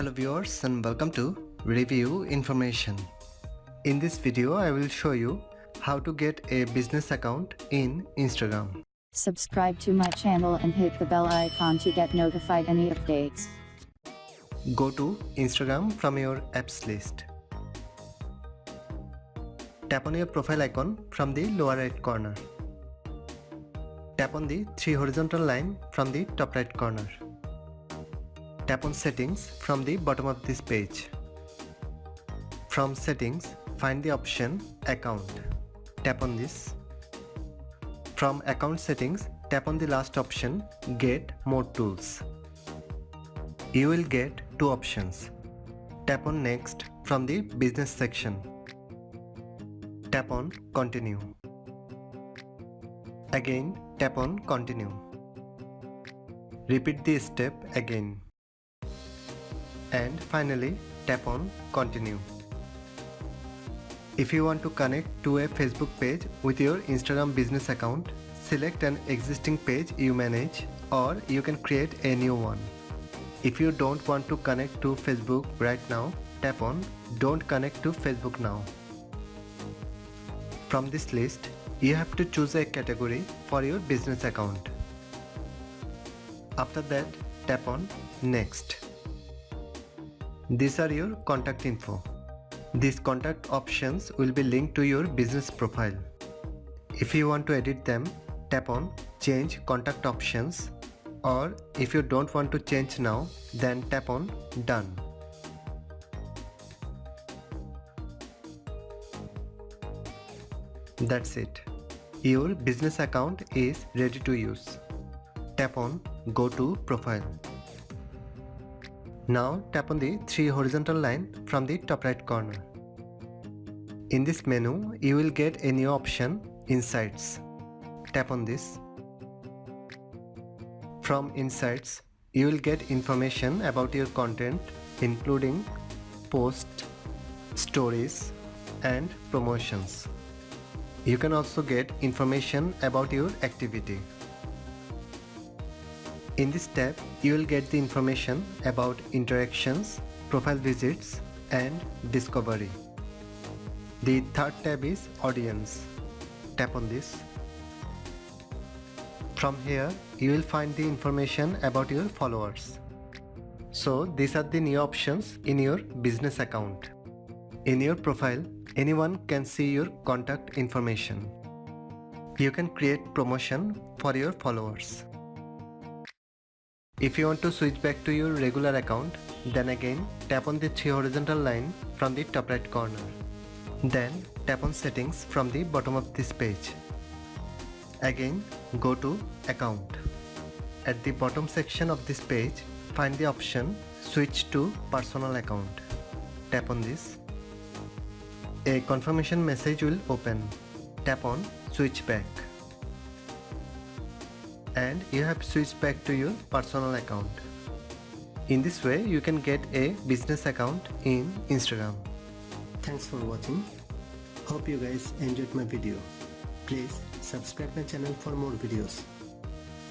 Hello viewers and welcome to Review Information. In this video I will show you how to get a business account in Instagram. Subscribe to my channel and hit the bell icon to get notified any updates. Go to Instagram from your apps list. Tap on your profile icon from the lower right corner. Tap on the three horizontal line from the top right corner. Tap on Settings from the bottom of this page. From Settings, find the option Account. Tap on this. From Account Settings, tap on the last option Get More Tools. You will get two options. Tap on Next from the Business section. Tap on Continue. Again, tap on Continue. Repeat the step again. And finally, tap on Continue. If you want to connect to a Facebook page with your Instagram business account, select an existing page you manage, or you can create a new one. If you don't want to connect to Facebook right now, tap on Don't Connect to Facebook Now. From this list, you have to choose a category for your business account. After that, tap on Next. These are your contact info. These contact options will be linked to your business profile. If you want to edit them, tap on Change Contact Options, or if you don't want to change now, then tap on Done. That's it. Your business account is ready to use. Tap on Go to Profile. Now tap on the three horizontal line from the top right corner. In this menu, you will get a new option, Insights. Tap on this. From Insights, you will get information about your content, including posts, stories, and promotions. You can also get information about your activity. In this tab, you will get the information about interactions, profile visits, and discovery. The third tab is Audience. Tap on this. From here, you will find the information about your followers. So these are the new options in your business account. In your profile, anyone can see your contact information. You can create promotion for your followers. If you want to switch back to your regular account, then again tap on the three horizontal line from the top right corner. Then tap on Settings from the bottom of this page. Again, go to Account. At the bottom section of this page, find the option Switch to Personal Account. Tap on this. A confirmation message will open. Tap on Switch Back. And you have switched back to your personal account. In this way, you can get a business account in Instagram. Thanks for watching. Hope you guys enjoyed my video. Please subscribe my channel for more videos.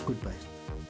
Goodbye.